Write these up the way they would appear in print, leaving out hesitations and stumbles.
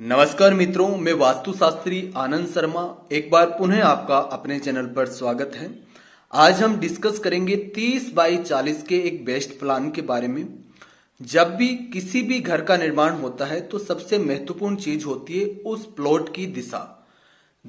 नमस्कार मित्रों, मैं वास्तुशास्त्री आनंद शर्मा एक बार पुनः आपका अपने चैनल पर स्वागत है। आज हम डिस्कस करेंगे 30 बाई 40 के एक बेस्ट प्लान के बारे में। जब भी किसी भी घर का निर्माण होता है तो सबसे महत्वपूर्ण चीज होती है उस प्लॉट की दिशा।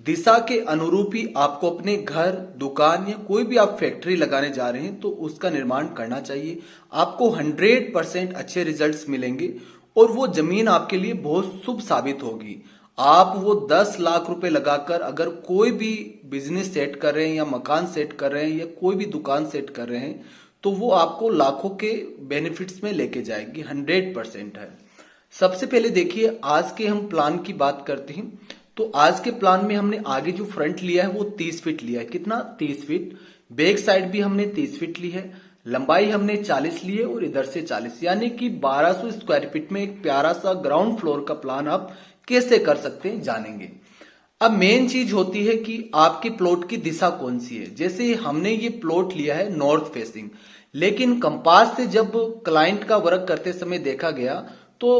दिशा के अनुरूप ही आपको अपने घर, दुकान या कोई भी आप फैक्ट्री लगाने जा रहे हैं तो उसका निर्माण करना चाहिए। आपको 100% अच्छे रिजल्ट्स मिलेंगे और वो जमीन आपके लिए बहुत शुभ साबित होगी। आप वो 10 लाख रुपए लगाकर अगर कोई भी बिजनेस सेट कर रहे हैं या मकान सेट कर रहे हैं या कोई भी दुकान सेट कर रहे हैं तो वो आपको लाखों के बेनिफिट्स में लेके जाएगी। 100% है। सबसे पहले देखिए, आज के हम प्लान की बात करते हैं तो आज के प्लान में हमने आगे जो फ्रंट लिया है वो 30 फीट लिया है। कितना? 30 फीट। बैक साइड भी हमने 30 फीट ली है। लंबाई हमने 40 ली है और इधर से 40, यानी कि 1200 स्क्वायर फीट में एक प्यारा सा ग्राउंड फ्लोर का प्लान आप कैसे कर सकते हैं जानेंगे। अब मेन चीज होती है कि आपकी प्लॉट की दिशा कौन सी है। जैसे हमने ये प्लॉट लिया है नॉर्थ फेसिंग, लेकिन कंपास से जब क्लाइंट का वर्क करते समय देखा गया तो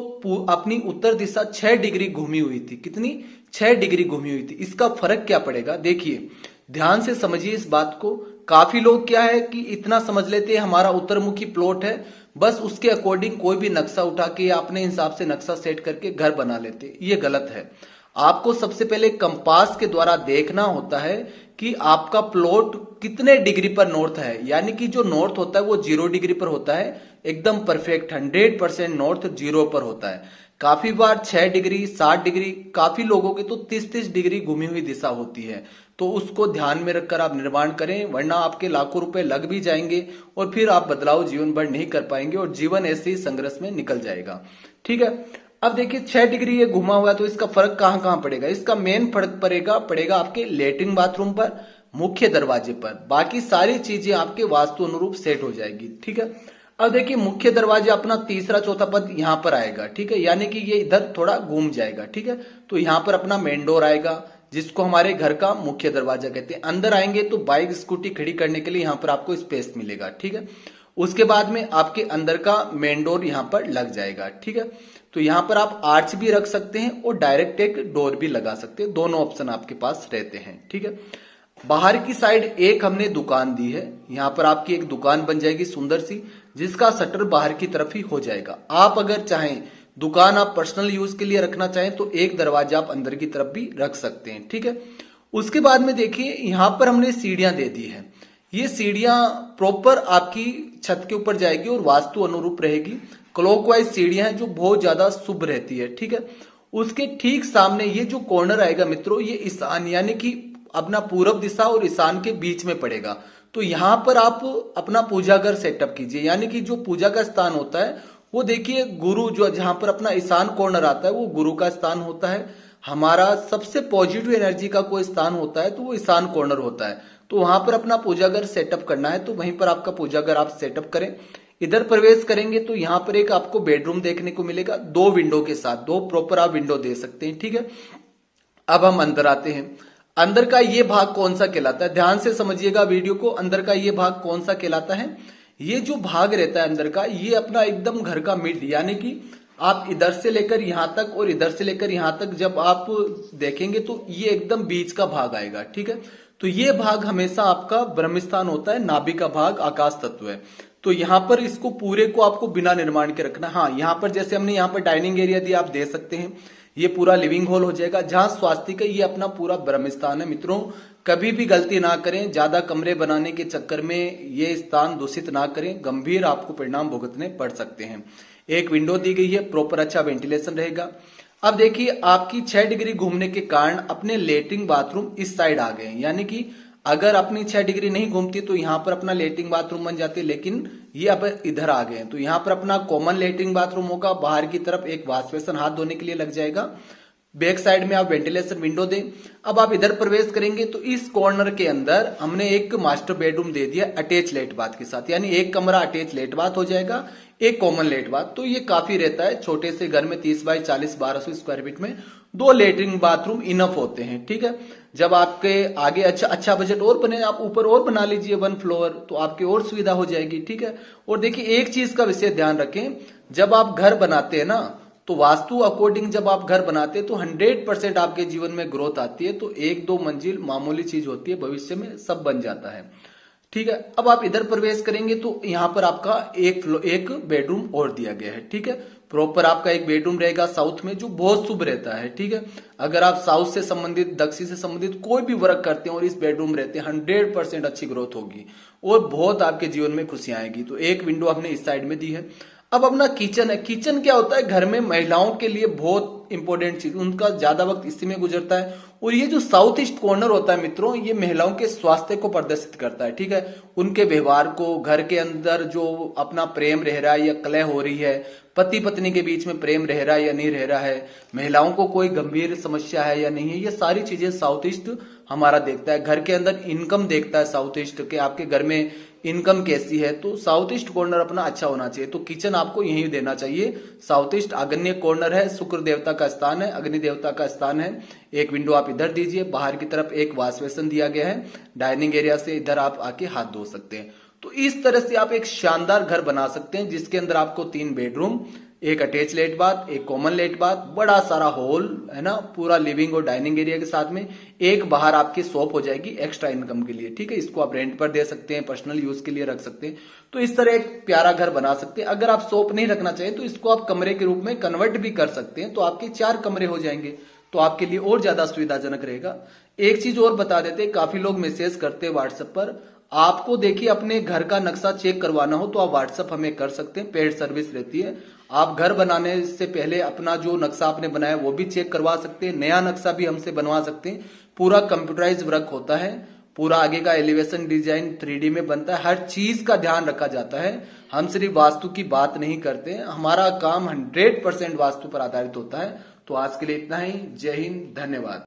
अपनी उत्तर दिशा 6 डिग्री घूमी हुई थी। कितनी? 6 डिग्री घूमी हुई थी। इसका फर्क क्या पड़ेगा, देखिए ध्यान से समझिए इस बात को। काफी लोग क्या है कि इतना समझ लेते हैं हमारा उत्तरमुखी प्लॉट है, बस उसके अकॉर्डिंग कोई भी नक्शा उठा के या अपने हिसाब से नक्शा सेट करके घर बना लेते। ये गलत है। आपको सबसे पहले कंपास के द्वारा देखना होता है कि आपका प्लॉट कितने डिग्री पर नॉर्थ है, यानी कि जो नॉर्थ होता है वो 0 डिग्री पर होता है, एकदम परफेक्ट 100% नॉर्थ 0 पर होता है। काफी बार 6 डिग्री, 7 डिग्री, काफी लोगों की तो 30-30 डिग्री घूमी हुई दिशा होती है। तो उसको ध्यान में रखकर आप निर्माण करें, वरना आपके लाखों रुपए लग भी जाएंगे और फिर आप बदलाव जीवन भर नहीं कर पाएंगे और जीवन ऐसे ही संघर्ष में निकल जाएगा। ठीक है। अब देखिए 6 डिग्री ये घुमा हुआ है तो इसका फर्क कहां कहां पड़ेगा। इसका मेन फर्क पड़ेगा आपके लेटरिन बाथरूम पर, मुख्य दरवाजे पर। बाकी सारी चीजें आपके वास्तु अनुरूप सेट हो जाएगी। ठीक है। अब देखिए मुख्य दरवाजा अपना तीसरा चौथा पद यहां पर आएगा। ठीक है, यानी कि ये इधर थोड़ा घूम जाएगा। ठीक है, तो यहां पर अपना मेन डोर आएगा जिसको हमारे घर का मुख्य दरवाजा कहते हैं। अंदर आएंगे तो बाइक स्कूटी खड़ी करने के लिए यहां पर आपको स्पेस मिलेगा। ठीक है, उसके बाद में आपके अंदर का मेन डोर यहां पर लग जाएगा। ठीक है, तो यहां पर आप आर्च भी रख सकते हैं और डायरेक्ट एक डोर भी लगा सकते हैं। दोनों ऑप्शन आपके पास रहते हैं। ठीक है, बाहर की साइड एक हमने दुकान दी है। यहां पर आपकी एक दुकान बन जाएगी सुंदर सी, जिसका शटर बाहर की तरफ ही हो जाएगा। आप अगर चाहें दुकान आप पर्सनल यूज के लिए रखना चाहें तो एक दरवाजा आप अंदर की तरफ भी रख सकते हैं। ठीक है, उसके बाद में देखिए यहां पर हमने सीढ़ियां दे दी है। ये सीढ़ियां प्रॉपर आपकी छत के ऊपर जाएगी और वास्तु अनुरूप रहेगी। क्लॉकवाइज सीढ़ियां हैं जो बहुत ज्यादा शुभ रहती है। ठीक है, उसके ठीक सामने ये जो कॉर्नर आएगा मित्रों, ये ईशान यानी कि अपना पूरब दिशा और ईशान के बीच में पड़ेगा। तो यहां पर आप अपना पूजा घर सेटअप कीजिए, यानी कि जो पूजा का स्थान होता है वो देखिए गुरु, जो जहां पर अपना ईशान कॉर्नर आता है वो गुरु का स्थान होता है। हमारा सबसे पॉजिटिव एनर्जी का कोई स्थान होता है तो वो ईशान कॉर्नर होता है। तो वहां पर अपना पूजा घर सेटअप करना है तो वहीं पर आपका पूजा घर आप सेटअप करें। इधर प्रवेश करेंगे तो यहाँ पर एक आपको बेडरूम देखने को मिलेगा, 2 विंडो के साथ। 2 प्रॉपर आप विंडो दे सकते हैं। ठीक है, अब हम अंदर आते हैं। अंदर का ये भाग कौन सा कहलाता है, ध्यान से समझिएगा वीडियो को। अंदर का ये भाग कौन सा कहलाता है? ये जो भाग रहता है अंदर का, ये अपना एकदम घर का मिड, यानी कि आप इधर से लेकर यहां तक और इधर से लेकर यहां तक जब आप देखेंगे तो ये एकदम बीच का भाग आएगा। ठीक है, तो ये भाग हमेशा आपका ब्रह्म स्थान होता है, नाभि का भाग आकाश तत्व है। तो यहां पर इसको पूरे को आपको बिना निर्माण के रखना। हाँ, यहां पर जैसे हमने यहां पर डाइनिंग एरिया दिया, आप दे सकते हैं। ये पूरा लिविंग हॉल हो जाएगा जहां स्वास्तिक है। ये अपना पूरा ब्रह्म स्थान है। मित्रों कभी भी गलती ना करें, ज्यादा कमरे बनाने के चक्कर में ये स्थान दूषित ना करें, गंभीर आपको परिणाम भुगतने पड़ सकते हैं। एक विंडो दी गई है, प्रॉपर अच्छा वेंटिलेशन रहेगा। अब देखिए आपकी 6 डिग्री घूमने के कारण अपने लेटरिन बाथरूम इस साइड आ गए हैं, यानी कि अगर अपनी 6 डिग्री नहीं घूमती तो यहां पर अपना लेटरिन बाथरूम बन जाते, लेकिन ये अब इधर आ गए हैं। तो यहां पर अपना कॉमन लेटरिन बाथरूम होगा। बाहर की तरफ एक वॉश बेसिन हाथ धोने के लिए लग जाएगा। बैक साइड में आप वेंटिलेशन विंडो दें। अब आप इधर प्रवेश करेंगे तो इस कॉर्नर के अंदर हमने एक मास्टर बेडरूम दे दिया अटैच लेट बाथ के साथ, यानी एक कमरा अटैच लेट बाथ हो जाएगा, एक कॉमन लेट बाथ। तो ये काफी रहता है छोटे से घर में, 30 बाई 40 1200 स्क्वायर फीट में 2 लेटरिन बाथरूम इनफ होते हैं। ठीक है, जब आपके आगे अच्छा बजट और बने, आप ऊपर और बना लीजिए 1 फ्लोर, तो आपकी और सुविधा हो जाएगी। ठीक है, और देखिए एक चीज का विशेष ध्यान रखें, जब आप घर बनाते हैं ना तो वास्तु अकॉर्डिंग जब आप घर बनाते हैं तो 100% आपके जीवन में ग्रोथ आती है। तो एक दो मंजिल मामूली चीज होती है, भविष्य में सब बन जाता है। ठीक है, अब आप इधर प्रवेश करेंगे तो यहाँ पर आपका एक बेडरूम और दिया गया है। ठीक है, प्रॉपर आपका एक बेडरूम रहेगा साउथ में, जो बहुत शुभ रहता है। ठीक है, अगर आप साउथ से संबंधित, दक्षिण से संबंधित कोई भी वर्क करते हैं और इस बेडरूम में रहते हैं, 100% अच्छी ग्रोथ होगी और बहुत आपके जीवन में खुशियां आएगी। तो एक विंडो हमने इस साइड में दी है। अब अपना किचन है। किचन क्या होता है, घर में महिलाओं के लिए बहुत इंपॉर्टेंट चीज, उनका ज्यादा वक्त इसी में गुजरता है। और ये जो साउथ ईस्ट कॉर्नर होता है मित्रों, ये महिलाओं के स्वास्थ्य को प्रदर्शित करता है। ठीक है, उनके व्यवहार को, घर के अंदर जो अपना प्रेम रह रहा है या कलह हो रही है, पति पत्नी के बीच में प्रेम रह रहा है या नहीं रह रहा है, महिलाओं को कोई गंभीर समस्या है या नहीं है, ये सारी चीजें साउथ ईस्ट हमारा देखता है। घर के अंदर इनकम देखता है साउथ ईस्ट के, आपके घर में इनकम कैसी है। तो साउथ ईस्ट कॉर्नर अपना अच्छा होना चाहिए। तो किचन आपको यहीं देना चाहिए। साउथ ईस्ट आग्नेय कॉर्नर है, शुक्र देवता का स्थान है, अग्नि देवता का स्थान है। एक विंडो आप इधर दीजिए। बाहर की तरफ एक वॉश बेसिन दिया गया है। डाइनिंग एरिया से इधर आप आके हाथ धो सकते हैं। तो इस तरह से आप एक शानदार घर बना सकते हैं, जिसके अंदर आपको 3 बेडरूम, एक अटैच लेट बाथ, एक कॉमन लेट बाथ, बड़ा सारा हॉल है ना, पूरा लिविंग और डाइनिंग एरिया के साथ में एक बाहर आपकी शॉप हो जाएगी एक्स्ट्रा इनकम के लिए। ठीक है, इसको आप रेंट पर दे सकते हैं, पर्सनल यूज के लिए रख सकते हैं। तो इस तरह एक प्यारा घर बना सकते हैं। अगर आप शॉप नहीं रखना चाहें तो इसको आप कमरे के रूप में कन्वर्ट भी कर सकते हैं। तो आपके 4 कमरे हो जाएंगे, तो आपके लिए और ज्यादा सुविधाजनक रहेगा। एक चीज और बता देते हैं, काफी लोग मैसेज करते हैं व्हाट्सएप पर। आपको देखिए अपने घर का नक्शा चेक करवाना हो तो आप व्हाट्सएप हमें कर सकते हैं, पेड सर्विस रहती है। आप घर बनाने से पहले अपना जो नक्शा आपने बनाया वो भी चेक करवा सकते हैं, नया नक्शा भी हमसे बनवा सकते हैं। पूरा कंप्यूटराइज वर्क होता है, पूरा आगे का एलिवेशन डिजाइन 3D में बनता है, हर चीज का ध्यान रखा जाता है। हम सिर्फ वास्तु की बात नहीं करते हैं, हमारा काम 100% वास्तु पर आधारित होता है। तो आज के लिए इतना ही। जय हिंद, धन्यवाद।